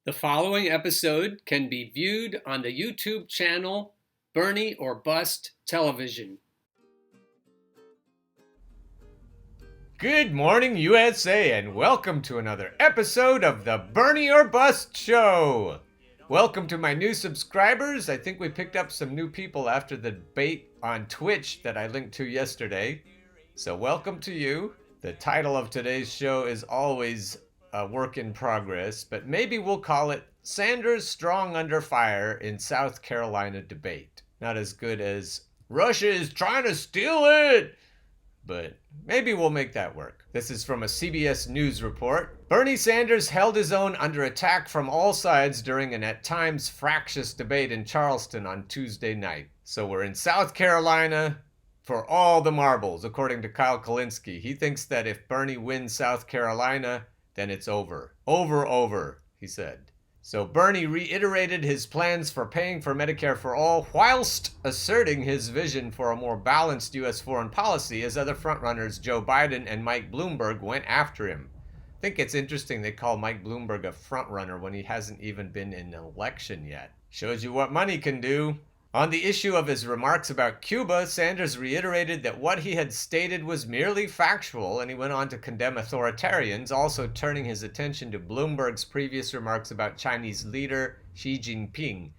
The following episode can be viewed on the YouTube channel Bernie or Bust Television. Good morning, USA, and welcome to another episode of the Bernie or Bust Show. Welcome to my new subscribers. I think we picked up some new people after the debate on Twitch that I linked to yesterday. So welcome to you. The title of today's show is always a work in progress, but maybe we'll call it Sanders Strong Under Fire in South Carolina Debate. Not as good as Russia is trying to steal it, but maybe we'll make that work. This is from a CBS News report. Bernie Sanders held his own under attack from all sides during an at times fractious debate in Charleston on Tuesday night. So we're in South Carolina for all the marbles, according to Kyle Kulinski. He thinks that if Bernie wins South Carolina, then it's over. Over, he said. So Bernie reiterated his plans for paying for Medicare for all whilst asserting his vision for a more balanced U.S. foreign policy as other frontrunners Joe Biden and Mike Bloomberg went after him. I think it's interesting they call Mike Bloomberg a frontrunner when he hasn't even been in an election yet. Shows you what money can do. On the issue of his remarks about Cuba, Sanders reiterated that what he had stated was merely factual, and he went on to condemn authoritarians, also turning his attention to Bloomberg's previous remarks about Chinese leader Xi Jinping.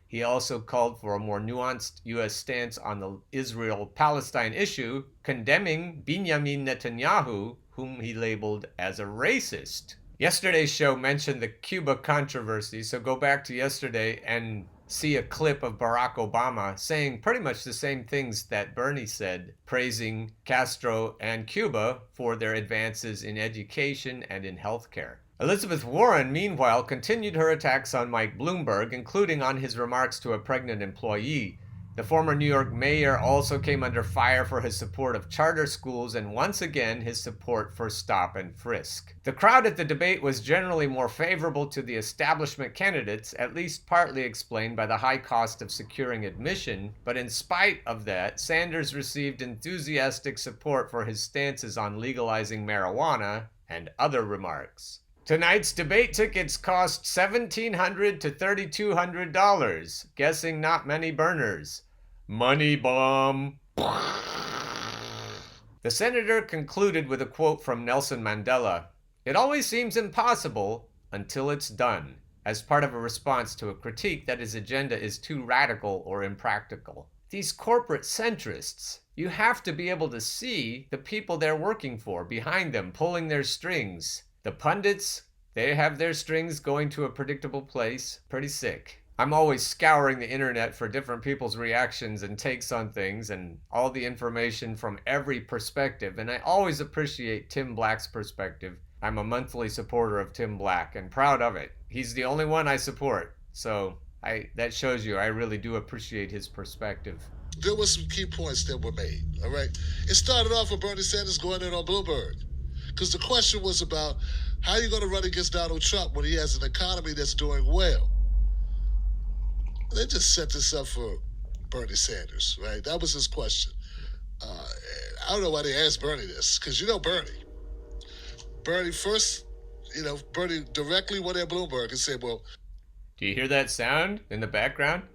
He also called for a more nuanced U.S. stance on the Israel-Palestine issue, condemning Benjamin Netanyahu, whom he labeled as a racist. Yesterday's show mentioned the Cuba controversy, so go back to yesterday and see a clip of Barack Obama saying pretty much the same things that Bernie said, praising Castro and Cuba for their advances in education and in healthcare. Elizabeth Warren, meanwhile, continued her attacks on Mike Bloomberg, including on his remarks to a pregnant employee. The former New York mayor also came under fire for his support of charter schools and once again his support for stop and frisk. The crowd at the debate was generally more favorable to the establishment candidates, at least partly explained by the high cost of securing admission, but in spite of that, Sanders received enthusiastic support for his stances on legalizing marijuana and other remarks. Tonight's debate tickets cost $1,700 to $3,200. Guessing not many burners. Money bomb. The senator concluded with a quote from Nelson Mandela. "It always seems impossible until it's done," as part of a response to a critique that his agenda is too radical or impractical. These corporate centrists, you have to be able to see the people they're working for behind them, pulling their strings. The pundits, they have their strings going to a predictable place. Pretty sick. I'm always scouring the internet for different people's reactions and takes on things and all the information from every perspective, and I always appreciate Tim Black's perspective. I'm a monthly supporter of Tim Black and proud of it. He's the only one I support, so that shows you I really do appreciate his perspective. There were some key points that were made, all right? It started off with Bernie Sanders going in on Bloomberg, because the question was about how are you going to run against Donald Trump when he has an economy that's doing well? They just set this up for Bernie Sanders, right? That was his question. I don't know why they asked Bernie this, because you know Bernie. Bernie first, Bernie directly went at Bloomberg and said, well... Do you hear that sound in the background?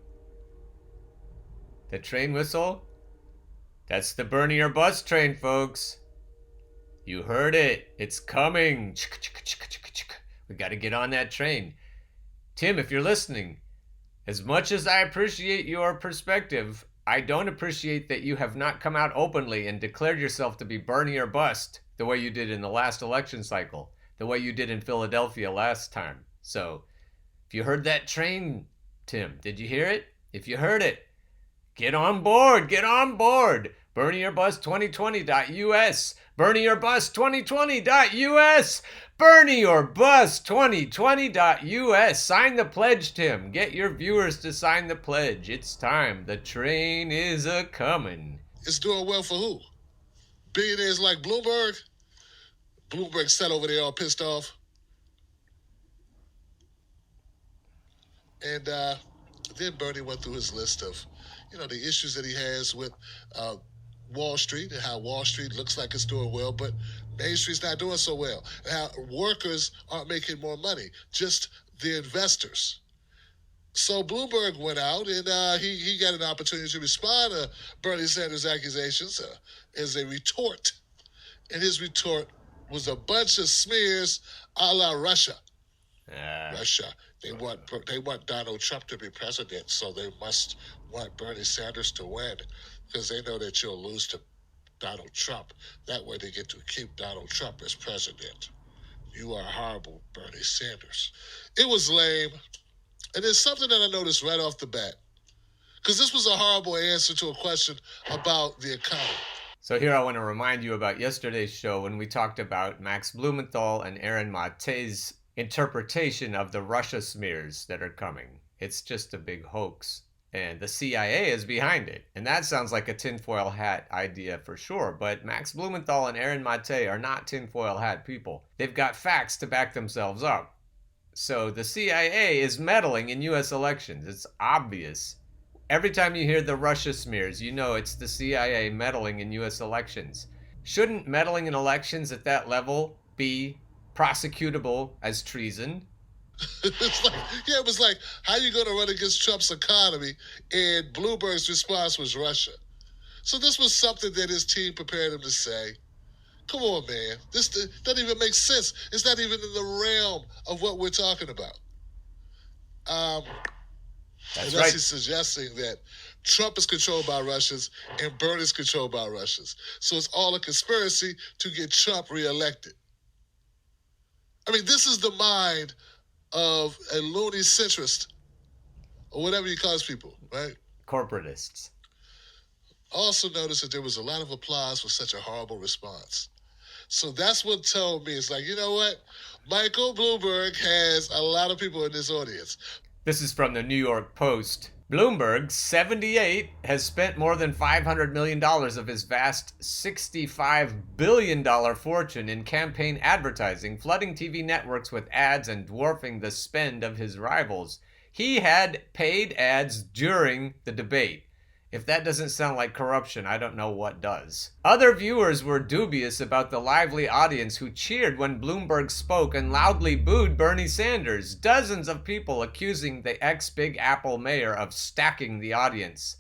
The train whistle? That's the Bernie or Bust train, folks. You heard it. It's coming. We got to get on that train. Tim, if you're listening, as much as I appreciate your perspective, I don't appreciate that you have not come out openly and declared yourself to be Bernie or Bust the way you did in the last election cycle, the way you did in Philadelphia last time. So, if you heard that train, Tim, did you hear it? If you heard it, get on board. BernieOrBust2020.us. BernieOrBust2020.us. BernieOrBust2020.us. Sign the pledge, Tim. Get your viewers to sign the pledge. It's time. The train is a-comin'. It's doing well for who? Billionaires like Bloomberg? Bloomberg sat over there all pissed off. And then Bernie went through his list of, the issues that he has with Wall Street and how Wall Street looks like it's doing well, but Main Street's not doing so well. And how workers aren't making more money. Just the investors. So Bloomberg went out and he got an opportunity to respond to Bernie Sanders' accusations as a retort. And his retort was a bunch of smears a la Russia. Russia, they want Donald Trump to be president, so they must want Bernie Sanders to win because they know that you'll lose to Donald Trump. That way they get to keep Donald Trump as president. You are horrible, Bernie Sanders. It was lame. And there's something that I noticed right off the bat. Because this was a horrible answer to a question about the economy. So here I want to remind you about yesterday's show when we talked about Max Blumenthal and Aaron Mate's interpretation of the Russia smears that are coming. It's just a big hoax. And the CIA is behind it. And that sounds like a tinfoil hat idea for sure. But Max Blumenthal and Aaron Mate are not tinfoil hat people. They've got facts to back themselves up. So the CIA is meddling in U.S. elections. It's obvious. Every time you hear the Russia smears, you know it's the CIA meddling in U.S. elections. Shouldn't meddling in elections at that level be prosecutable as treason? It was like, how are you going to run against Trump's economy? And Bloomberg's response was Russia. So this was something that his team prepared him to say. Come on, man. This doesn't even make sense. It's not even in the realm of what we're talking about. That's right. right. He's suggesting that Trump is controlled by Russians and Bernie is controlled by Russians. So it's all a conspiracy to get Trump reelected. I mean, this is the mind of a loony centrist, or whatever you call those people, right? Corporatists. Also notice that there was a lot of applause for such a horrible response. So that's what told me. It's like, you know what? Michael Bloomberg has a lot of people in this audience. This is from the New York Post. Bloomberg, 78, has spent more than $500 million of his vast $65 billion fortune in campaign advertising, flooding TV networks with ads and dwarfing the spend of his rivals. He had paid ads during the debate. If that doesn't sound like corruption, I don't know what does. Other viewers were dubious about the lively audience who cheered when Bloomberg spoke and loudly booed Bernie Sanders. Dozens of people accusing the ex-Big Apple mayor of stacking the audience.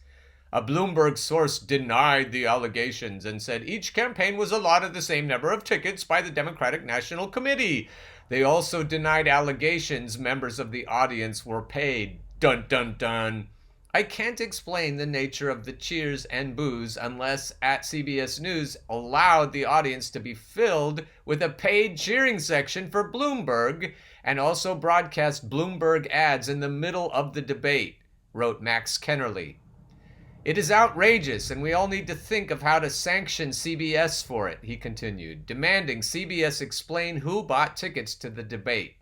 A Bloomberg source denied the allegations and said each campaign was allotted the same number of tickets by the Democratic National Committee. They also denied allegations members of the audience were paid. Dun dun dun. I can't explain the nature of the cheers and boos unless at CBS News allowed the audience to be filled with a paid cheering section for Bloomberg and also broadcast Bloomberg ads in the middle of the debate, wrote Max Kennerly. It is outrageous and we all need to think of how to sanction CBS for it, he continued, demanding CBS explain who bought tickets to the debate.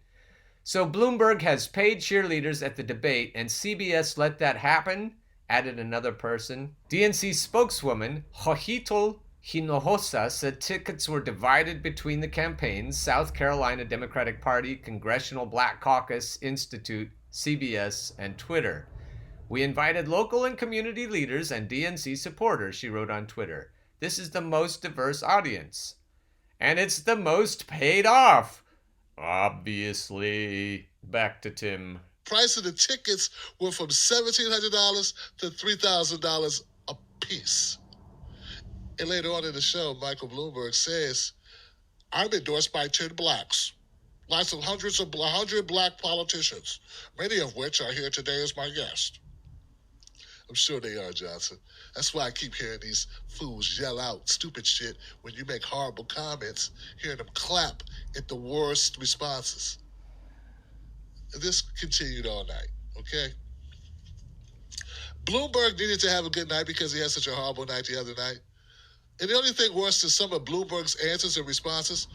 So Bloomberg has paid cheerleaders at the debate, and CBS let that happen, added another person. DNC spokeswoman Jojitol Hinojosa said tickets were divided between the campaigns, South Carolina Democratic Party, Congressional Black Caucus Institute, CBS, and Twitter. We invited local and community leaders and DNC supporters, she wrote on Twitter. This is the most diverse audience. And it's the most paid off. Obviously. Back to Tim. Price of the tickets were from $1,700 to $3,000 a piece. And later on in the show, Michael Bloomberg says, I'm endorsed by 10 blacks. Lots of 100 black politicians, many of which are here today as my guest. I'm sure they are, Johnson. That's why I keep hearing these fools yell out stupid shit when you make horrible comments, hearing them clap at the worst responses. And this continued all night, okay? Bloomberg needed to have a good night because he had such a horrible night the other night. And the only thing worse than some of Bloomberg's answers and responses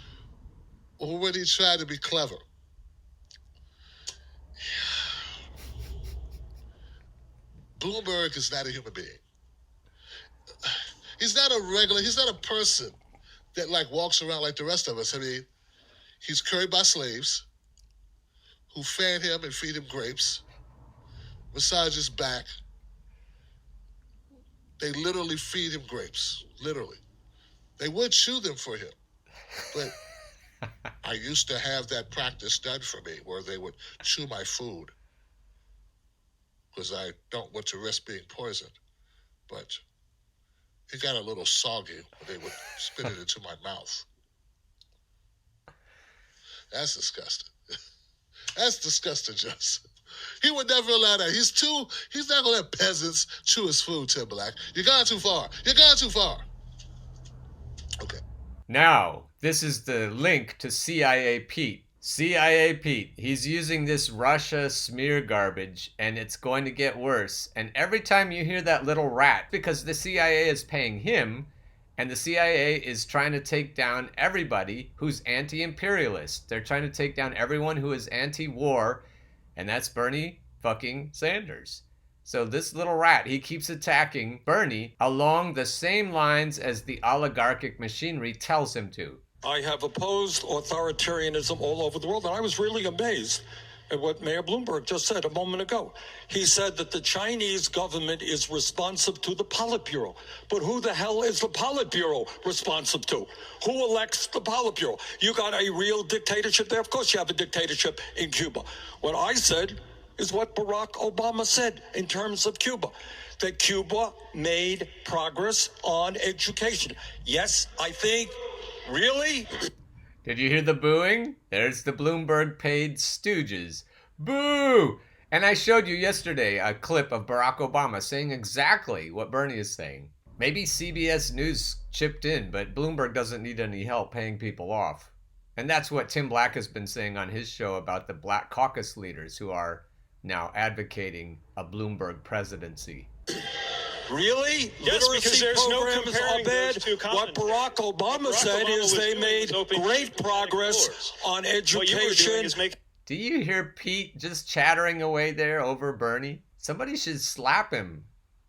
were when he tried to be clever. Bloomberg is not a human being. He's not a person that like walks around like the rest of us. I mean, he's carried by slaves who fan him and feed him grapes, massage his back. They literally feed him grapes, literally. They would chew them for him, but I used to have that practice done for me where they would chew my food because I don't want to risk being poisoned. But it got a little soggy when they would spit it into my mouth. That's disgusting. That's disgusting, Joseph. He would never allow that. He's not going to let peasants chew his food, Tim Black. You're gone too far. You're gone too far. Okay. Now, this is the link to CIA Pete. CIA Pete, he's using this Russia smear garbage, and it's going to get worse. And every time you hear that little rat, because the CIA is paying him, and the CIA is trying to take down everybody who's anti-imperialist. They're trying to take down everyone who is anti-war, and that's Bernie fucking Sanders. So this little rat, he keeps attacking Bernie along the same lines as the oligarchic machinery tells him to. I have opposed authoritarianism all over the world, and I was really amazed at what Mayor Bloomberg just said a moment ago. He said that the Chinese government is responsive to the Politburo. But who the hell is the Politburo responsive to? Who elects the Politburo? You got a real dictatorship there? Of course you have a dictatorship in Cuba. What I said is what Barack Obama said in terms of Cuba, that Cuba made progress on education. Yes, I think. Really? Did you hear the booing? There's the Bloomberg paid stooges. Boo! And I showed you yesterday a clip of Barack Obama saying exactly what Bernie is saying. Maybe CBS News chipped in, but Bloomberg doesn't need any help paying people off. And that's what Tim Black has been saying on his show about the Black Caucus leaders who are now advocating a Bloomberg presidency. Really? Yes, because there's no comparing those two What Barack Obama said is they made great progress on education. Do you hear Pete just chattering away there over Bernie? Somebody should slap him.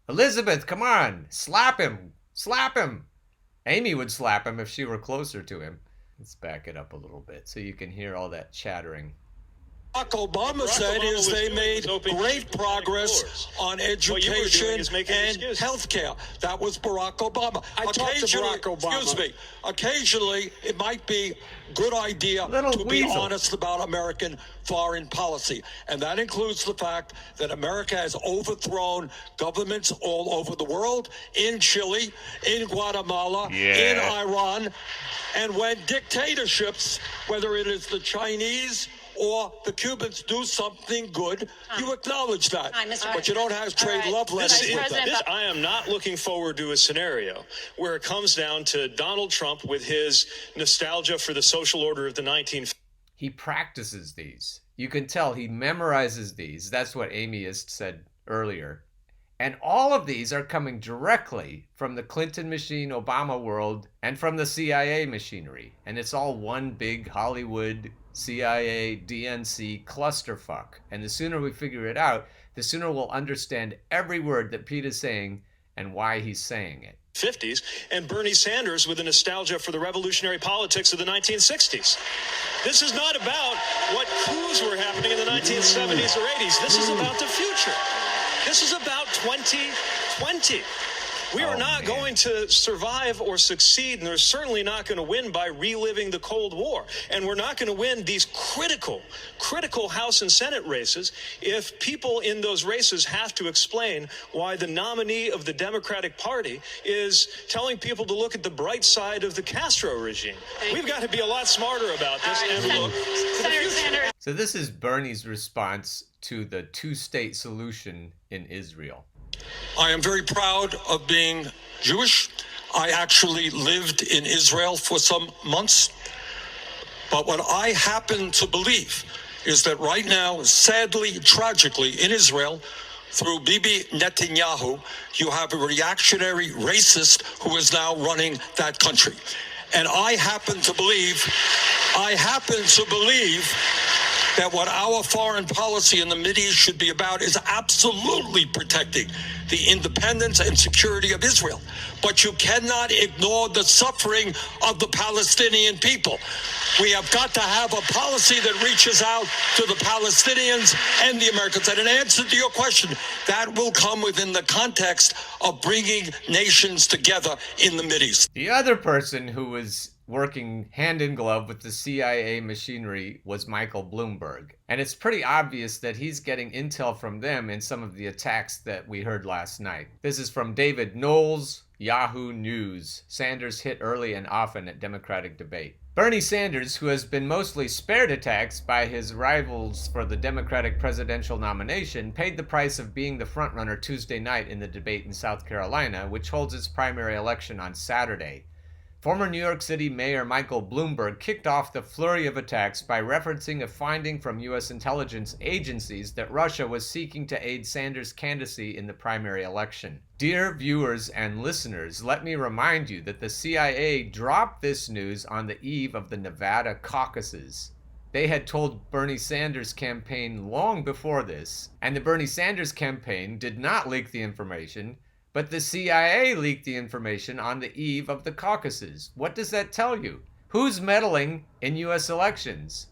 Elizabeth, come on, slap him. Slap him. Amy would slap him if she were closer to him. Let's back it up a little bit so you can hear all that chattering. Barack Obama said is they made great progress on education and health care. That was Barack Obama. Occasionally, it might be a good idea to be honest about American foreign policy. And that includes the fact that America has overthrown governments all over the world, in Chile, in Guatemala, in Iran. And when dictatorships, whether it is the Chinese or the Cubans, do something good, you acknowledge that. But you don't have trade love letters with them. I am not looking forward to a scenario where it comes down to Donald Trump with his nostalgia for the social order of the 1950s. He practices these. You can tell he memorizes these. That's what Amy has said earlier. And all of these are coming directly from the Clinton machine, Obama world, and from the CIA machinery. And it's all one big Hollywood CIA, DNC clusterfuck. And the sooner we figure it out, the sooner we'll understand every word that Pete is saying and why he's saying it. 50s, and Bernie Sanders with a nostalgia for the revolutionary politics of the 1960s. This is not about what coups were happening in the 1970s or 80s. This is about the future. This is about 2020. We are not going to survive or succeed, and they're certainly not going to win by reliving the Cold War. And we're not going to win these critical House and Senate races if people in those races have to explain why the nominee of the Democratic Party is telling people to look at the bright side of the Castro regime. We've got to be a lot smarter about this and look to the future. So this is Bernie's response to the two-state solution in Israel. I am very proud of being Jewish. I actually lived in Israel for some months. But what I happen to believe is that right now, sadly, tragically, in Israel, through Bibi Netanyahu, you have a reactionary racist who is now running that country. And I happen to believe that what our foreign policy in the Mideast should be about is absolutely protecting the independence and security of Israel. But you cannot ignore the suffering of the Palestinian people. We have got to have a policy that reaches out to the Palestinians and the Americans. And in answer to your question, that will come within the context of bringing nations together in the Mideast. The other person who was working hand in glove with the CIA machinery was Michael Bloomberg. And it's pretty obvious that he's getting intel from them in some of the attacks that we heard last night. This is from David Knowles, Yahoo News. Sanders hit early and often at Democratic debate. Bernie Sanders, who has been mostly spared attacks by his rivals for the Democratic presidential nomination, paid the price of being the frontrunner Tuesday night in the debate in South Carolina, which holds its primary election on Saturday. Former New York City Mayor Michael Bloomberg kicked off the flurry of attacks by referencing a finding from U.S. intelligence agencies that Russia was seeking to aid Sanders' candidacy in the primary election. Dear viewers and listeners, let me remind you that the CIA dropped this news on the eve of the Nevada caucuses. They had told Bernie Sanders' campaign long before this, and the Bernie Sanders campaign did not leak the information, but the CIA leaked the information on the eve of the caucuses. What does that tell you? Who's meddling in U.S. elections?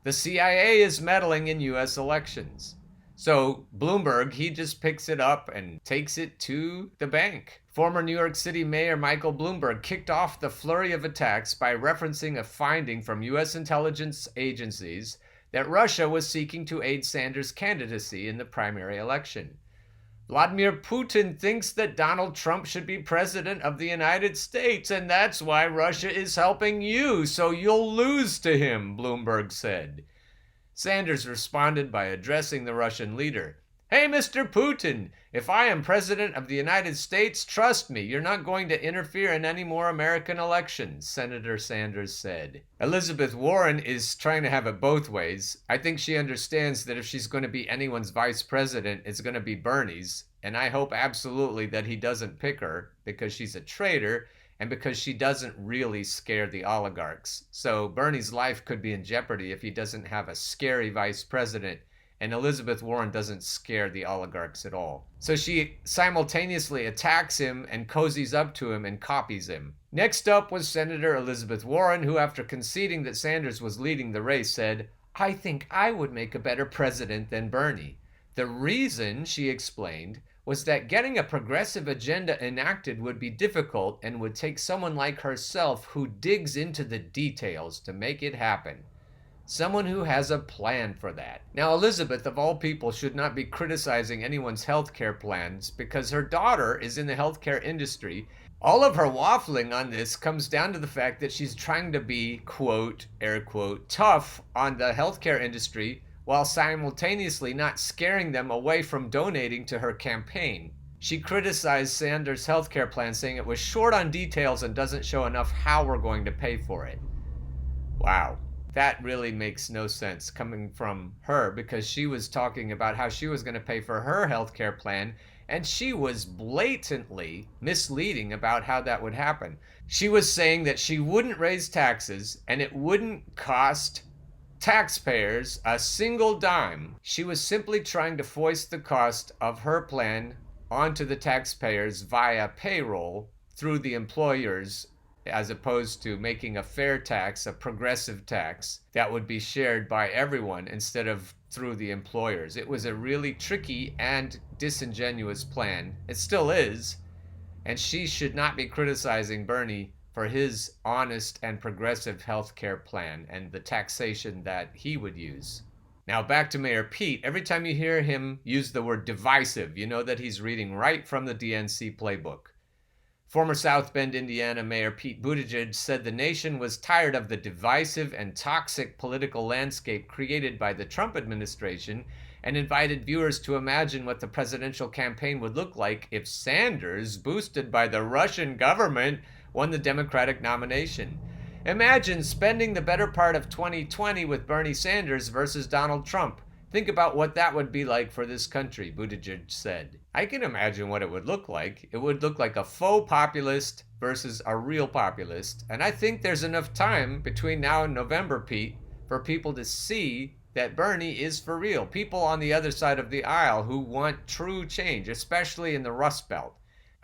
The CIA is meddling in U.S. elections. So Bloomberg, he just picks it up and takes it to the bank. Former New York City Mayor Michael Bloomberg kicked off the flurry of attacks by referencing a finding from U.S. intelligence agencies that Russia was seeking to aid Sanders' candidacy in the primary election. Vladimir Putin thinks that Donald Trump should be president of the United States, and that's why Russia is helping you, so you'll lose to him, Bloomberg said. Sanders responded by addressing the Russian leader. Hey, Mr. Putin, if I am president of the United States, trust me, you're not going to interfere in any more American elections, Senator Sanders said. Elizabeth Warren is trying to have it both ways. I think she understands that if she's going to be anyone's vice president, it's going to be Bernie's. And I hope absolutely that he doesn't pick her because she's a traitor and because she doesn't really scare the oligarchs. So Bernie's life could be in jeopardy if he doesn't have a scary vice president. And Elizabeth Warren doesn't scare the oligarchs at all. So she simultaneously attacks him and cozies up to him and copies him. Next up was Senator Elizabeth Warren, who after conceding that Sanders was leading the race said, I think I would make a better president than Bernie. The reason, she explained, was that getting a progressive agenda enacted would be difficult and would take someone like herself who digs into the details to make it happen. Someone who has a plan for that. Now, Elizabeth, of all people, should not be criticizing anyone's healthcare plans because her daughter is in the healthcare industry. All of her waffling on this comes down to the fact that she's trying to be, quote, air quote, tough on the healthcare industry while simultaneously not scaring them away from donating to her campaign. She criticized Sanders' healthcare plan, saying it was short on details and doesn't show enough how we're going to pay for it. Wow. That really makes no sense coming from her because she was talking about how she was going to pay for her healthcare plan and she was blatantly misleading about how that would happen. She was saying that she wouldn't raise taxes and it wouldn't cost taxpayers a single dime. She was simply trying to foist the cost of her plan onto the taxpayers via payroll through the employers, as opposed to making a fair tax, a progressive tax that would be shared by everyone instead of through the employers. It was a really tricky and disingenuous plan. It still is. And she should not be criticizing Bernie for his honest and progressive healthcare plan and the taxation that he would use. Now back to Mayor Pete. Every time you hear him use the word divisive, you know that he's reading right from the DNC playbook. Former South Bend, Indiana Mayor Pete Buttigieg said the nation was tired of the divisive and toxic political landscape created by the Trump administration and invited viewers to imagine what the presidential campaign would look like if Sanders, boosted by the Russian government, won the Democratic nomination. Imagine spending the better part of 2020 with Bernie Sanders versus Donald Trump. Think about what that would be like for this country, Buttigieg said. I can imagine what it would look like. It would look like a faux populist versus a real populist. And I think there's enough time between now and November, Pete, for people to see that Bernie is for real. People on the other side of the aisle who want true change, especially in the Rust Belt.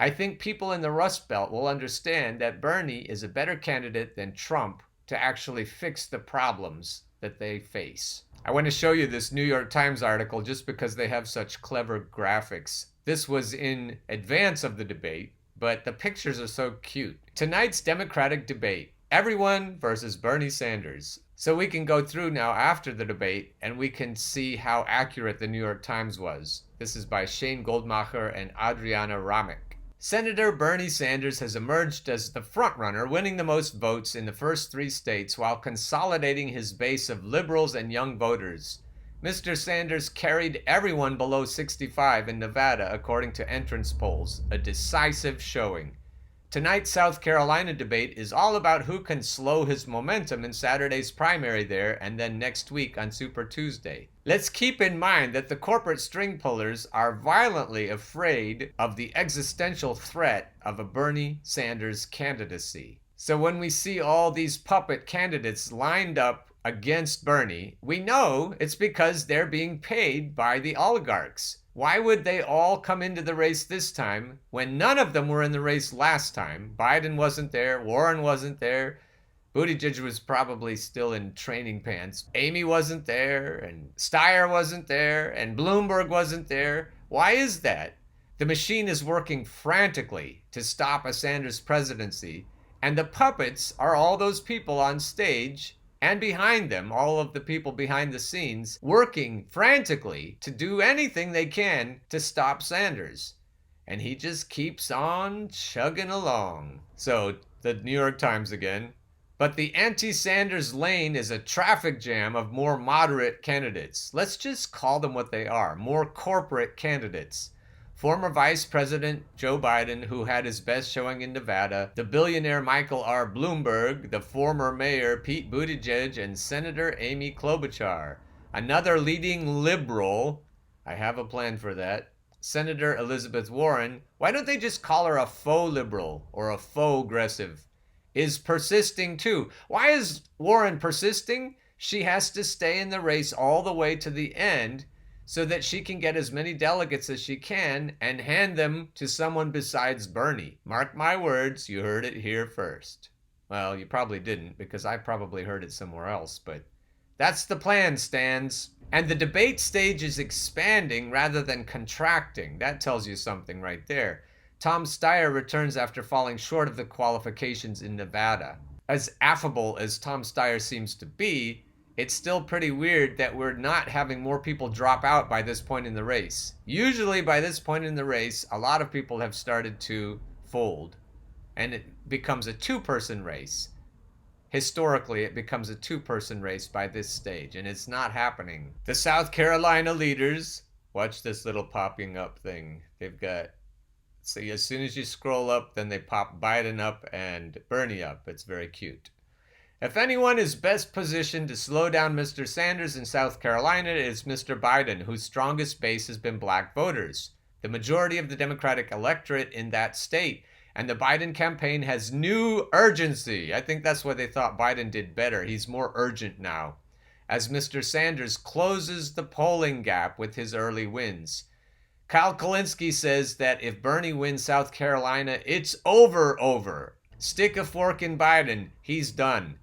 I think people in the Rust Belt will understand that Bernie is a better candidate than Trump to actually fix the problems that they face. I want to show you this New York Times article just because they have such clever graphics. This was in advance of the debate, but the pictures are so cute. Tonight's Democratic debate. Everyone versus Bernie Sanders. So we can go through now after the debate and we can see how accurate the New York Times was. This is by Shane Goldmacher and Adriana Ramick. Senator Bernie Sanders has emerged as the frontrunner, winning the most votes in the first 3 states while consolidating his base of liberals and young voters. Mr. Sanders carried everyone below 65 in Nevada, according to entrance polls, a decisive showing. Tonight's South Carolina debate is all about who can slow his momentum in Saturday's primary there and then next week on Super Tuesday. Let's keep in mind that the corporate string pullers are violently afraid of the existential threat of a Bernie Sanders candidacy. So when we see all these puppet candidates lined up against Bernie, we know it's because they're being paid by the oligarchs. Why would they all come into the race this time when none of them were in the race last time? Biden wasn't there, Warren wasn't there, Buttigieg was probably still in training pants, Amy wasn't there, and Steyer wasn't there, and Bloomberg wasn't there. Why is that? The machine is working frantically to stop a Sanders presidency, and the puppets are all those people on stage and behind them, all of the people behind the scenes, working frantically to do anything they can to stop Sanders. And he just keeps on chugging along. So, the New York Times again. But the anti-Sanders lane is a traffic jam of more moderate candidates. Let's just call them what they are, more corporate candidates. Former Vice President Joe Biden, who had his best showing in Nevada, the billionaire Michael R. Bloomberg, the former mayor Pete Buttigieg, and Senator Amy Klobuchar. Another leading liberal, I have a plan for that, Senator Elizabeth Warren, why don't they just call her a faux liberal or a faux aggressive, is persisting too. Why is Warren persisting? She has to stay in the race all the way to the end so that she can get as many delegates as she can and hand them to someone besides Bernie. Mark my words, you heard it here first. Well, you probably didn't, because I probably heard it somewhere else, but that's the plan, Stans. And the debate stage is expanding rather than contracting. That tells you something right there. Tom Steyer returns after falling short of the qualifications in Nevada. As affable as Tom Steyer seems to be, it's still pretty weird that we're not having more people drop out by this point in the race. Usually by this point in the race, a lot of people have started to fold, and it becomes a 2-person race. Historically, it becomes a 2-person race by this stage, and it's not happening. The South Carolina leaders, watch this little popping up thing. They've got, see, as soon as you scroll up, then they pop Biden up and Bernie up. It's very cute. If anyone is best positioned to slow down Mr. Sanders in South Carolina, it is Mr. Biden, whose strongest base has been black voters, the majority of the Democratic electorate in that state. And the Biden campaign has new urgency. I think that's why they thought Biden did better. He's more urgent now, as Mr. Sanders closes the polling gap with his early wins. Kyle Kulinski says that if Bernie wins South Carolina, it's over. Stick a fork in Biden. He's done.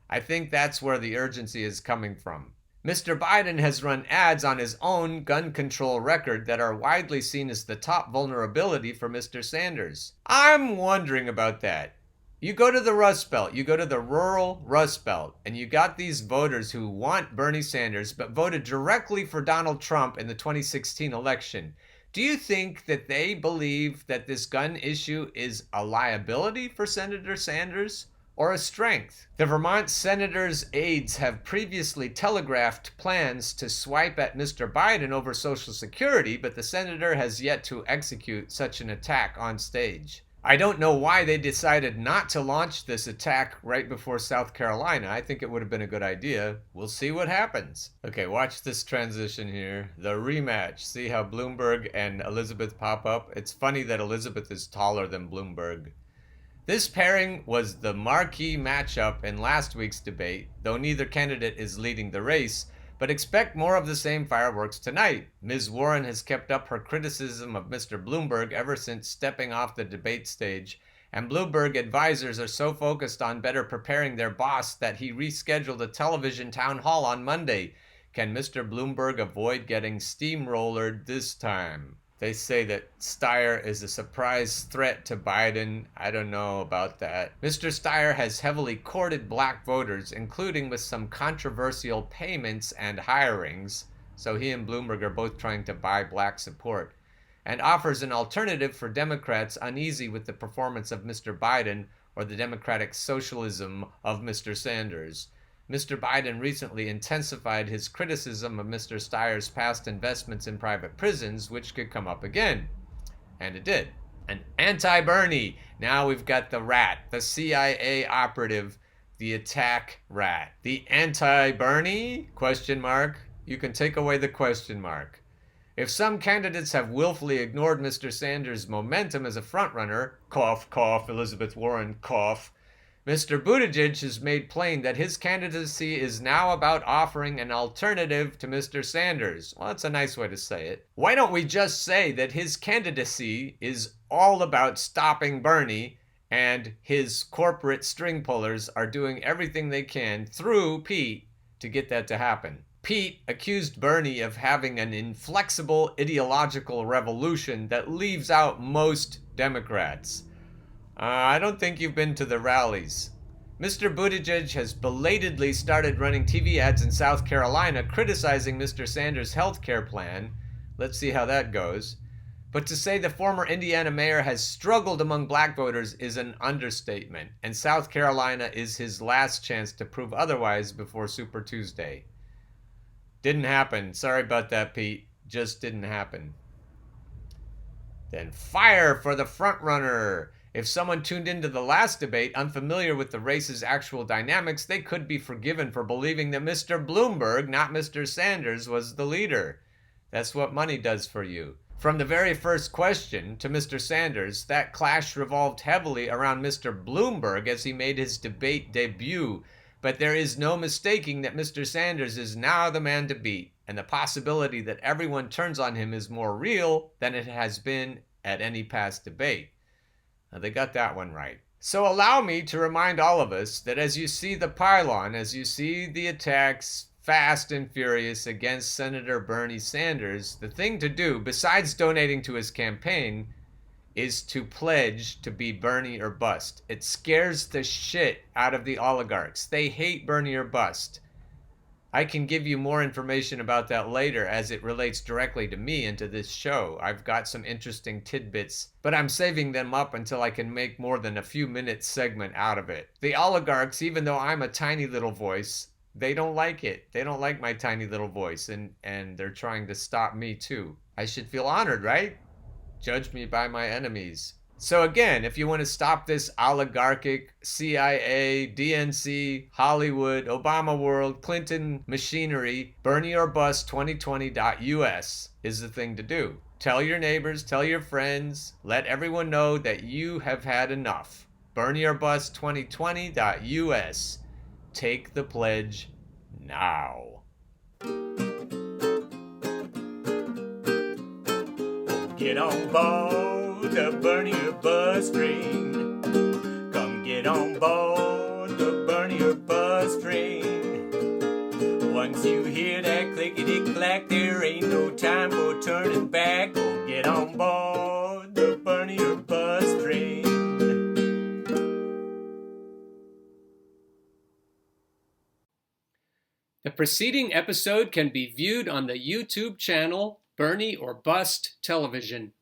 I think that's where the urgency is coming from. Mr. Biden has run ads on his own gun control record that are widely seen as the top vulnerability for Mr. Sanders. I'm wondering about that. You go to the Rust Belt, you go to the rural Rust Belt, and you got these voters who want Bernie Sanders but voted directly for Donald Trump in the 2016 election. Do you think that they believe that this gun issue is a liability for Senator Sanders or a strength? The Vermont senator's aides have previously telegraphed plans to swipe at Mr. Biden over Social Security, but the senator has yet to execute such an attack on stage. I don't know why they decided not to launch this attack right before South Carolina. I think it would have been a good idea. We'll see what happens. Okay, watch this transition here. The rematch. See how Bloomberg and Elizabeth pop up? It's funny that Elizabeth is taller than Bloomberg. This pairing was the marquee matchup in last week's debate, though neither candidate is leading the race, but expect more of the same fireworks tonight. Ms. Warren has kept up her criticism of Mr. Bloomberg ever since stepping off the debate stage, and Bloomberg advisors are so focused on better preparing their boss that he rescheduled a television town hall on Monday. Can Mr. Bloomberg avoid getting steamrollered this time? They say that Steyer is a surprise threat to Biden. I don't know about that. Mr. Steyer has heavily courted black voters, including with some controversial payments and hirings. So he and Bloomberg are both trying to buy black support, and offers an alternative for Democrats uneasy with the performance of Mr. Biden or the democratic socialism of Mr. Sanders. Mr. Biden recently intensified his criticism of Mr. Steyer's past investments in private prisons, which could come up again. And it did. An anti-Bernie. Now we've got the rat, the CIA operative, the attack rat. The anti-Bernie? Question mark. You can take away the question mark. If some candidates have willfully ignored Mr. Sanders' momentum as a frontrunner, cough, cough, Elizabeth Warren, cough, Mr. Buttigieg has made plain that his candidacy is now about offering an alternative to Mr. Sanders. Well, that's a nice way to say it. Why don't we just say that his candidacy is all about stopping Bernie, and his corporate string pullers are doing everything they can through Pete to get that to happen. Pete accused Bernie of having an inflexible ideological revolution that leaves out most Democrats. I don't think you've been to the rallies. Mr. Buttigieg has belatedly started running TV ads in South Carolina criticizing Mr. Sanders' health care plan. Let's see how that goes. But to say the former Indiana mayor has struggled among black voters is an understatement, and South Carolina is his last chance to prove otherwise before Super Tuesday. Didn't happen. Sorry about that, Pete. Just didn't happen. Then fire for the frontrunner. If someone tuned into the last debate unfamiliar with the race's actual dynamics, they could be forgiven for believing that Mr. Bloomberg, not Mr. Sanders, was the leader. That's what money does for you. From the very first question to Mr. Sanders, that clash revolved heavily around Mr. Bloomberg as he made his debate debut. But there is no mistaking that Mr. Sanders is now the man to beat, and the possibility that everyone turns on him is more real than it has been at any past debate. Now, they got that one right. So allow me to remind all of us that as you see the pylon, as you see the attacks fast and furious against Senator Bernie Sanders, the thing to do, besides donating to his campaign, is to pledge to be Bernie or bust. It scares the shit out of the oligarchs. They hate Bernie or bust. I can give you more information about that later as it relates directly to me and to this show. I've got some interesting tidbits, but I'm saving them up until I can make more than a few minutes segment out of it. The oligarchs, even though I'm a tiny little voice, they don't like it. They don't like my tiny little voice, and they're trying to stop me too. I should feel honored, right? Judge me by my enemies. So again, if you want to stop this oligarchic, CIA, DNC, Hollywood, Obama world, Clinton machinery, BernieOrBust2020.us is the thing to do. Tell your neighbors, tell your friends, let everyone know that you have had enough. BernieOrBust2020.us. Take the pledge now. Get on board the Bernie or Bust train. Come get on board the Bernie or Bust train. Once you hear that clickety-clack, there ain't no time for turning back. Go get on board the Bernie or Bust train. The preceding episode can be viewed on the YouTube channel Bernie or Bust Television.